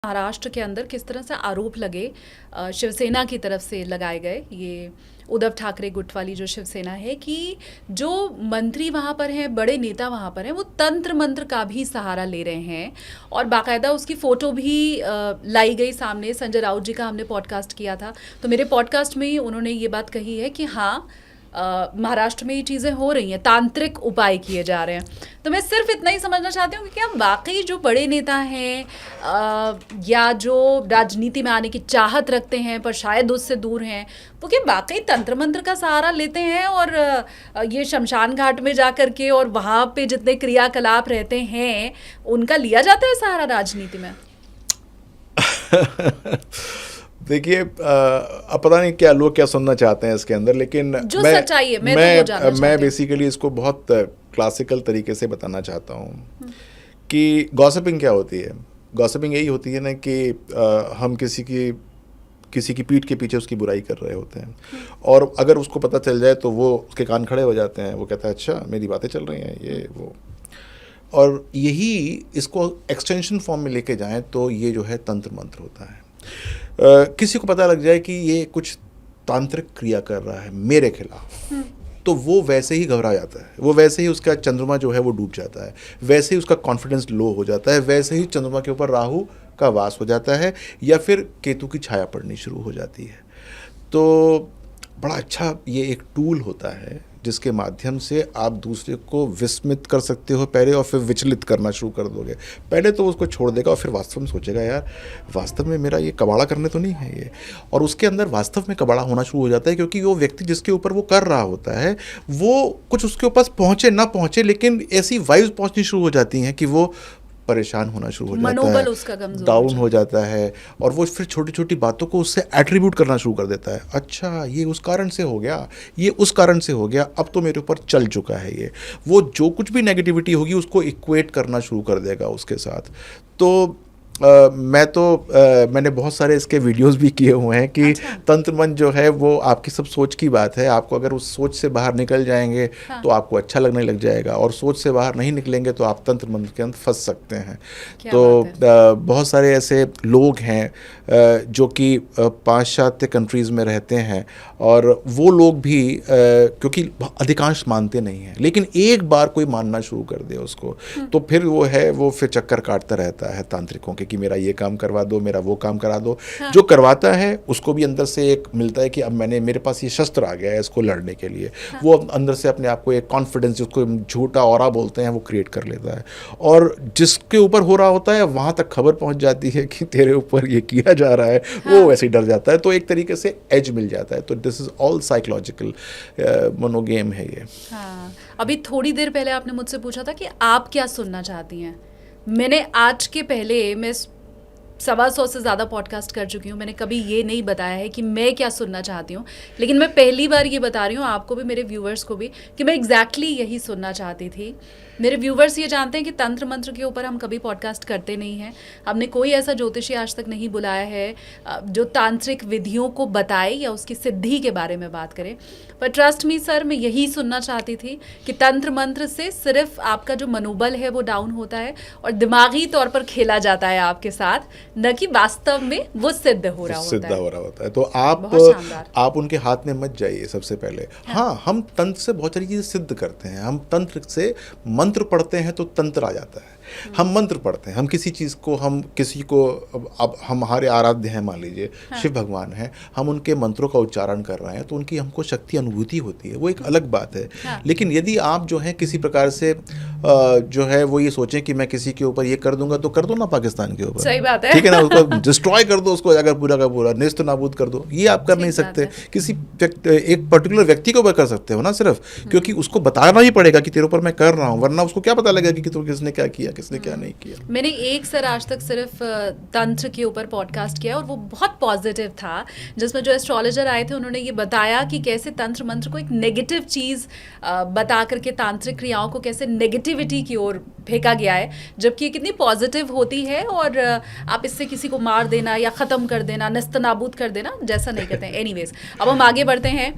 महाराष्ट्र के अंदर किस तरह से आरोप लगे शिवसेना की तरफ से लगाए गए, ये उद्धव ठाकरे गुट वाली जो शिवसेना है, कि जो मंत्री वहाँ पर हैं, बड़े नेता वहाँ पर हैं, वो तंत्र मंत्र का भी सहारा ले रहे हैं। और बाकायदा उसकी फ़ोटो भी लाई गई सामने। संजय राउत जी का हमने पॉडकास्ट किया था, तो मेरे पॉडकास्ट में ही उन्होंने ये बात कही है कि हाँ, महाराष्ट्र में ये चीज़ें हो रही हैं, तांत्रिक उपाय किए जा रहे हैं। तो मैं सिर्फ इतना ही समझना चाहती हूँ कि क्या वाकई जो बड़े नेता हैं या जो राजनीति में आने की चाहत रखते हैं पर शायद उससे दूर हैं, वो क्या वाकई तंत्र मंत्र का सहारा लेते हैं और ये शमशान घाट में जा कर के और वहाँ पे जितने क्रियाकलाप रहते हैं उनका लिया जाता है सहारा राजनीति में? देखिए, अब पता नहीं क्या लोग क्या सुनना चाहते हैं इसके अंदर, लेकिन जो सच्चाई है मैं बेसिकली इसको बहुत क्लासिकल तरीके से बताना चाहता हूँ कि गॉसिपिंग क्या होती है। गॉसिपिंग यही होती है ना कि हम किसी की पीठ के पीछे उसकी बुराई कर रहे होते हैं, और अगर उसको पता चल जाए तो वो उसके कान खड़े हो जाते हैं। वो कहता है अच्छा मेरी बातें चल रही हैं ये वो, और यही इसको एक्सटेंशन फॉर्म में लेके जाएं तो ये जो है तंत्र मंत्र होता है। किसी को पता लग जाए कि ये कुछ तांत्रिक क्रिया कर रहा है मेरे खिलाफ, तो वो वैसे ही घबरा जाता है, वो वैसे ही उसका चंद्रमा जो है वो डूब जाता है, वैसे ही उसका कॉन्फिडेंस लो हो जाता है, वैसे ही चंद्रमा के ऊपर राहु का वास हो जाता है या फिर केतु की छाया पड़नी शुरू हो जाती है। तो बड़ा अच्छा ये एक टूल होता है जिसके माध्यम से आप दूसरे को विस्मित कर सकते हो पहले, और फिर विचलित करना शुरू कर दोगे। पहले तो उसको छोड़ देगा और फिर वास्तव में सोचेगा यार वास्तव में मेरा ये कबाड़ा करने तो नहीं है ये, और उसके अंदर वास्तव में कबाड़ा होना शुरू हो जाता है, क्योंकि वो व्यक्ति जिसके ऊपर वो कर रहा होता है वो कुछ उसके ऊपर पहुँचे ना पहुँचे, लेकिन ऐसी वाइब्स पहुँचनी शुरू हो जाती हैं कि वो परेशान होना शुरू हो जाता है, मनोबल उसका कमजोर डाउन हो जाता है, और वो फिर छोटी छोटी बातों को उससे एट्रीब्यूट करना शुरू कर देता है। अच्छा ये उस कारण से हो गया, ये उस कारण से हो गया, अब तो मेरे ऊपर चल चुका है ये। वो जो कुछ भी नेगेटिविटी होगी उसको इक्वेट करना शुरू कर देगा उसके साथ। तो मैंने बहुत सारे इसके वीडियोस भी किए हुए हैं कि अच्छा। तंत्र मंत्र जो है वो आपकी सब सोच की बात है। आपको अगर उस सोच से बाहर निकल जाएंगे तो आपको अच्छा लगने लग जाएगा, और सोच से बाहर नहीं निकलेंगे तो आप तंत्र मंत्र के अंदर फंस सकते हैं। तो बहुत सारे ऐसे लोग हैं जो कि पाश्चात्य कंट्रीज़ में रहते हैं, और वो लोग भी क्योंकि अधिकांश मानते नहीं हैं, लेकिन एक बार कोई मानना शुरू कर दे उसको तो फिर वो फिर चक्कर काटता रहता है तांत्रिकों के कि मेरा ये काम करवा दो, मेरा वो काम करा दो। हाँ। जो करवाता है उसको भी अंदर से एक मिलता है कि अब मेरे पास ये शस्त्र आ गया है इसको लड़ने के लिए। हाँ। वो अंदर से अपने आप को एक कॉन्फिडेंस, जिसको झूठा ऑरा बोलते हैं, वो क्रिएट कर लेता है, और जिसके ऊपर हो रहा होता है वहाँ तक खबर पहुँच जाती है कि तेरे ऊपर ये किया जा रहा है। हाँ। वो वैसे ही डर जाता है, तो एक तरीके से एज मिल जाता है। तो दिस इज ऑल साइकोलॉजिकल मनोगेम है ये। हाँ। अभी थोड़ी देर पहले आपने मुझसे पूछा था कि आप क्या सुनना चाहती हैं। मैंने आज के पहले मैं 125 से ज़्यादा पॉडकास्ट कर चुकी हूँ, मैंने कभी ये नहीं बताया है कि मैं क्या सुनना चाहती हूँ, लेकिन मैं पहली बार ये बता रही हूँ आपको भी, मेरे व्यूवर्स को भी, कि मैं एग्जैक्टली यही सुनना चाहती थी। मेरे व्यूवर्स ये जानते हैं कि तंत्र मंत्र के ऊपर हम कभी पॉडकास्ट करते नहीं हैं। हमने कोई ऐसा ज्योतिषी आज तक नहीं बुलाया है जो तांत्रिक विधियों को बताए या उसकी सिद्धि के बारे में बात करे। पर ट्रस्ट मी सर, मैं यही सुनना चाहती थी कि तंत्र मंत्र से सिर्फ आपका जो मनोबल है वो डाउन होता है और दिमागी तौर पर खेला जाता है आपके साथ, न कि वास्तव में वो सिद्ध हो रहा होता है। तो आप उनके हाथ में मत जाइए सबसे पहले। हाँ, हम तंत्र से बहुत सारी चीज़ें सिद्ध करते हैं। हम तंत्र से मंत्र पढ़ते हैं तो तंत्र आ जाता है। हम मंत्र पढ़ते हैं, हम किसी चीज़ को, हम किसी को, अब हम हमारे आराध्य हैं, मान लीजिए शिव भगवान हैं, हम उनके मंत्रों का उच्चारण कर रहे हैं तो उनकी हमको शक्ति अनुभूति होती है, वो एक अलग बात है। लेकिन यदि आप जो है किसी प्रकार से जो है वो ये सोचें कि मैं किसी के ऊपर ये कर दूंगा, तो कर दो ना पाकिस्तान के ऊपर, सही बात है, ठीक है ना, उसको डिस्ट्रॉय कर दो, उसको अगर पूरा का पूरा नेस्त नाबूद कर दो। ये आप कर नहीं सकते, किसी एक पर्टिकुलर व्यक्ति के ऊपर कर सकते हो ना सिर्फ, क्योंकि उसको बताना ही पड़ेगा कि तेरे ऊपर मैं कर रहा हूँ, वरना उसको क्या पता लगेगा कि किसने क्या किया, किसने क्या नहीं किया। मैंने एक सर आज तक सिर्फ तंत्र के ऊपर पॉडकास्ट किया और वो बहुत पॉजिटिव था, जिसमें जो एस्ट्रोलॉजर आए थे उन्होंने ये बताया कि कैसे तंत्र मंत्र को एक नेगेटिव चीज़ बता करके तांत्रिक क्रियाओं को कैसे नेगेटिविटी की ओर फेंका गया है, जबकि ये कितनी पॉजिटिव होती है। और आप इससे किसी को मार देना या ख़त्म कर देना, नस्त नाबूद कर देना, जैसा नहीं कहते हैं। एनीवेज, अब हम आगे बढ़ते हैं।